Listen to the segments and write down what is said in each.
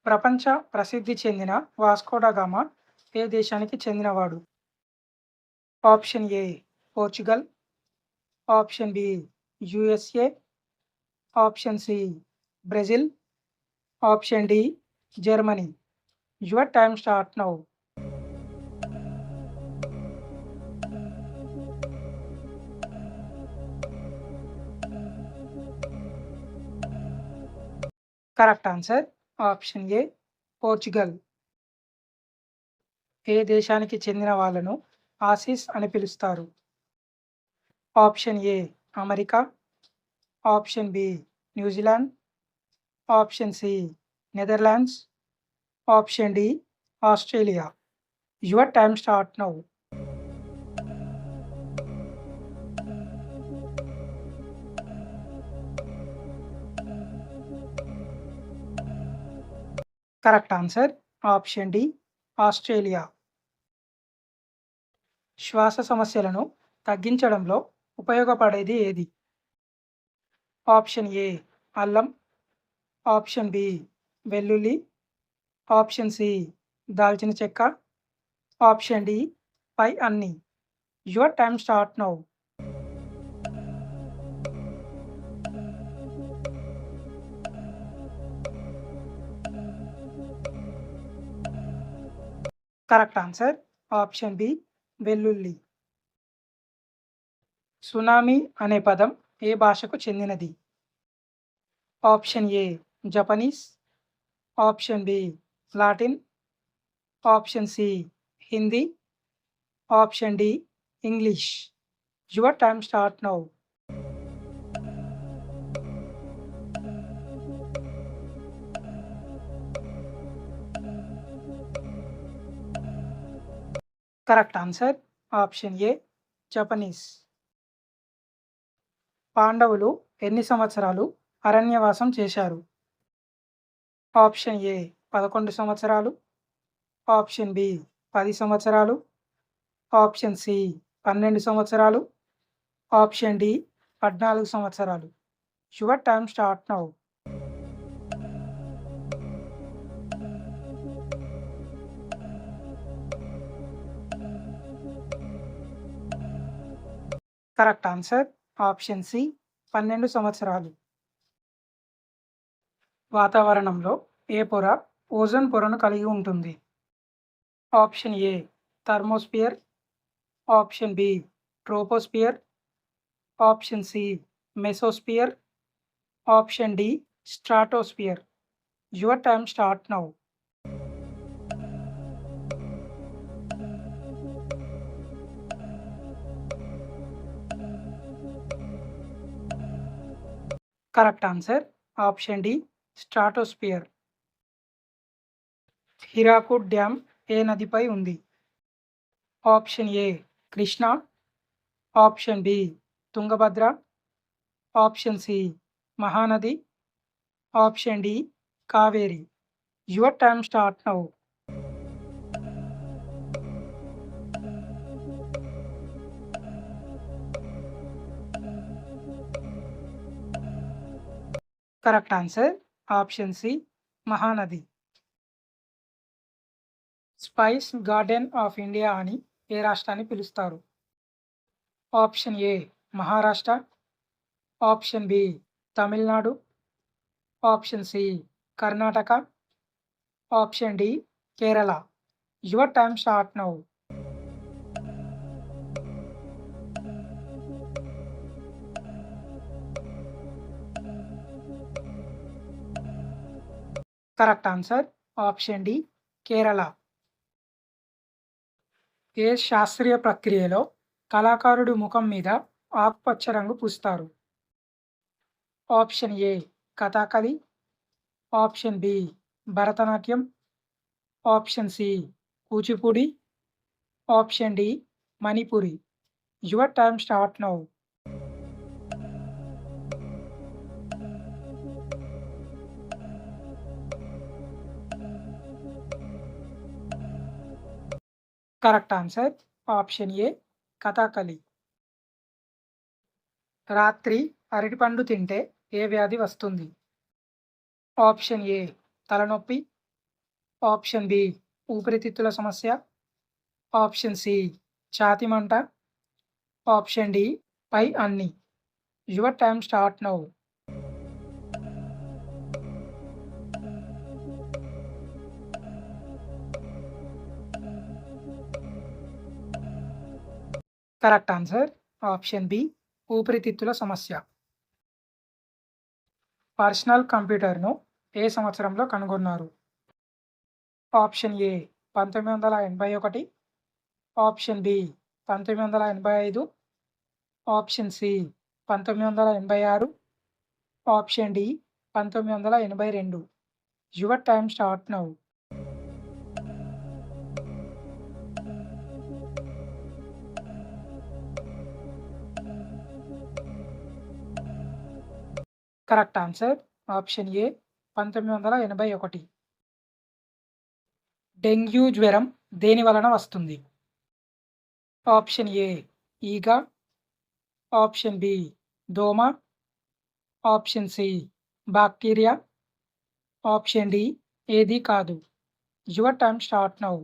ప్రపంచ ప్రసిద్ధి చెందిన వాస్కో డ గామా ఏ దేశానికి చెందినవాడు? Option A Portugal, option B USA, option C Brazil, option D Germany. Your time start now. Correct answer option A Portugal. ఏ దేశానికి చెందిన వాళ్ళను ఆసీస్ అని పిలుస్తారు? Option A America, option B New Zealand, option C Netherlands, option D Australia. Your time start now. Correct answer option D Australia. శ్వాస సమస్యలను తగ్గించడంలో ఉపయోగపడేది ఏది? ఆప్షన్ ఏ అల్లం, ఆప్షన్ బి వెల్లుల్లి, ఆప్షన్ సి దాల్చిన చెక్క, ఆప్షన్ డి పై అన్ని. Your time start now. Correct answer option B వెల్లుల్లి. సునామీ అనే పదం ఏ భాషకు చెందినది? Option A Japanese, option B Latin, option C Hindi, option D English. Your time start now. Correct answer option A Japanese. పాండవులు ఎన్ని సంవత్సరాలు అరణ్యవాసం చేశారు? ఆప్షన్ ఏ 11 సంవత్సరాలు, ఆప్షన్ బి 10 సంవత్సరాలు, ఆప్షన్ సి 12 సంవత్సరాలు, ఆప్షన్ డి 14 సంవత్సరాలు. Your time start now. Correct answer option C 12 సంవత్సరాలు. వాతావరణంలో ఏ పొర ఓజోన్ పొరను కలిగి ఉంటుంది? Option A thermosphere, option B troposphere, option C mesosphere, option D stratosphere. Your time start now. Correct answer option D stratosphere. Hirakud dam ఏ నదిపై ఉంది? Option A Krishna, option B Tungabhadra, option C Mahanadi, option D Kaveri. Your time start now. Correct answer option C Mahanadi. Spice garden of India అని ఏ రాష్ట్రాన్ని పిలుస్తారు? Option A Maharashtra, option B Tamil Nadu, option C Karnataka, option D Kerala. Your time start now. Correct answer option D Kerala. ఏ శాస్త్రీయ ప్రక్రియలో కళాకారుడి ముఖం మీద ఆకుపచ్చ రంగు పూస్తారు? Option A Kathakali, option B Bharatanatyam, option C Kuchipudi, option D Manipuri. Your time start now. Correct answer option A Kathakali. రాత్రి అరటిపండు తింటే ఏ వ్యాధి వస్తుంది? ఆప్షన్ ఏ తలనొప్పి, ఆప్షన్ బి ఊపిరితిత్తుల సమస్య, ఆప్షన్ సి ఛాతీ మంట, ఆప్షన్ డి పై అన్ని. Your time start now. Correct answer option B ఊపిరితిత్తుల సమస్య. పర్సనల్ కంప్యూటర్ను ఏ సంవత్సరంలో కనుగొన్నారు? Option A 1981, option B 1985, option C 1986, option D 1982. Your time start now. Correct answer option A 1981. Dengue జ్వరం దేని వలన వస్తుంది? ఆప్షన్ ఏ ఈగ, ఆప్షన్ బి దోమ, option C bacteria, option D ఏది కాదు. Your time start now.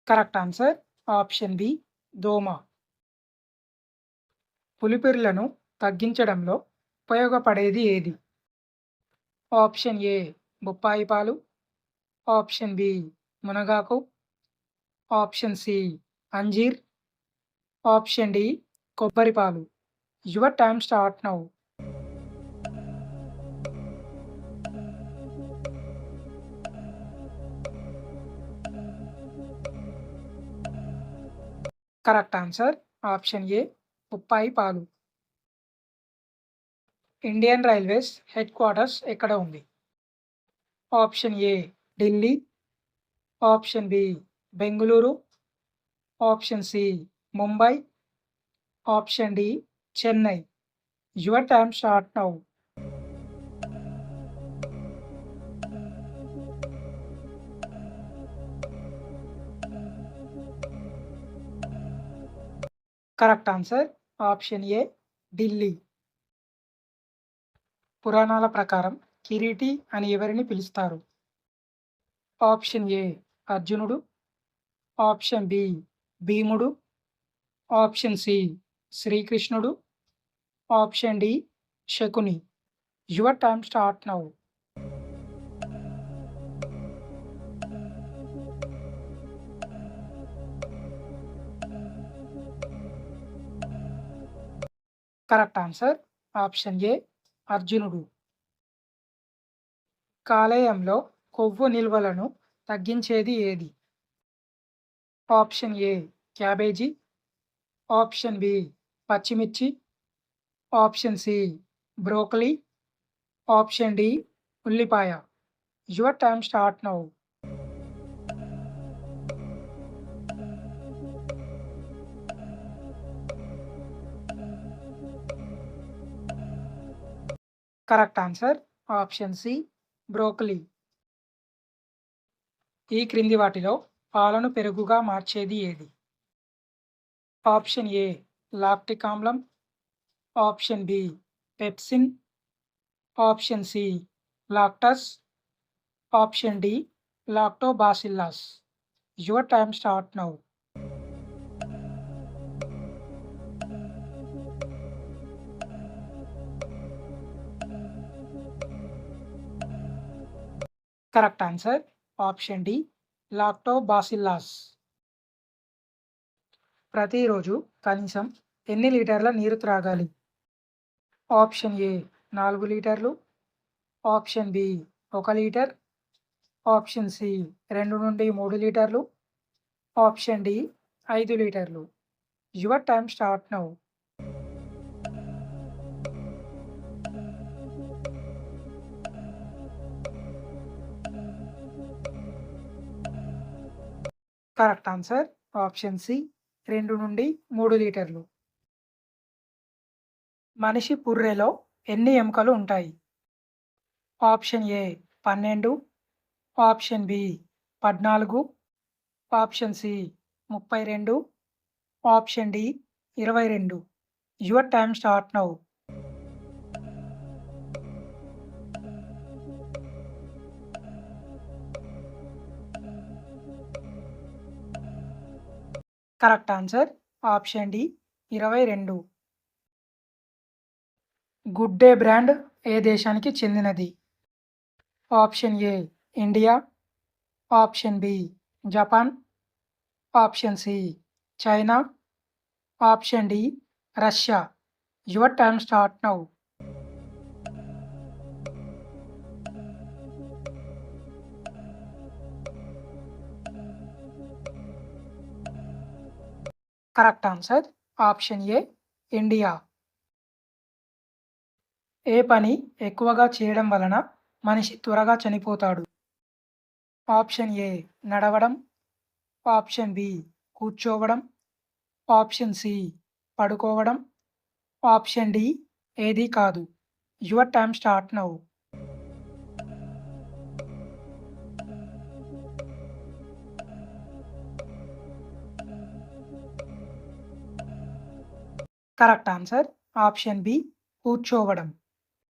Correct answer option B దోమ. పులిపిర్లను తగ్గించడంలో ఉపయోగపడేది ఏది? ఆప్షన్ ఏ బొప్పాయి పాలు, ఆప్షన్ బి మునగాకు, ఆప్షన్ సి అంజీర్, ఆప్షన్ డి కొబ్బరి పాలు. Your time start now. Correct answer option A బొప్పాయి పాలు. ఇండియన్ రైల్వేస్ హెడ్ క్వార్టర్స్ ఎక్కడ ఉంది? Option A Delhi, option B Bengaluru, option C Mumbai, option D Chennai. Your time start now. Correct answer option ఏ ఢిల్లీ. పురాణాల ప్రకారం కిరీటి అని ఎవరిని పిలుస్తారు? ఆప్షన్ ఏ అర్జునుడు, ఆప్షన్ బి భీముడు, ఆప్షన్ సి శ్రీకృష్ణుడు, option D Shakuni. Your time start now. Correct answer option A అర్జునుడు. కాలేయంలో కొవ్వు నిల్వలను తగ్గించేది ఏది? Option A cabbage, option B పచ్చిమిర్చి, option C broccoli, option D ఉల్లిపాయ. Your time start now. Correct answer option C broccoli. ఈ క్రింది వాటిలో పాలను పెరుగుగా మార్చేది ఏది? ఆప్షన్ ఏ లాక్టిక్ ఆమ్లం, option B pepsin, option C lactase, option D lactobacillus. Your time start now. Correct answer option D lactobacillus. ప్రతిరోజు కనీసం ఎన్ని లీటర్ల నీరు త్రాగాలి? ఆప్షన్ ఏ 4 లీటర్లు, option B 1 litre, option C 2 నుండి 3 లీటర్లు, ఆప్షన్ డి 5 లీటర్లు. Your time start now. Correct answer option C 2 నుండి 3 లీటర్లు. మనిషి పుర్రెలో ఎన్ని ఎముకలు ఉంటాయి? Option A 12, option B 14, option C 32, option D 22. Your time start now. Correct answer option D 22. Good day brand ఏ దేశానికి చెందినది? Option A India, option B Japan, option C China, option D Russia. Your time start now. Correct answer option A India. ఏ పని ఎక్కువగా చేయడం వలన మనిషి త్వరగా చనిపోతాడు? ఆప్షన్ ఏ నడవడం, ఆప్షన్ బి కూర్చోవడం, ఆప్షన్ సి పడుకోవడం, ఆప్షన్ డి ఏదీ కాదు. Your time start now. Correct answer option B కూర్చోవడం.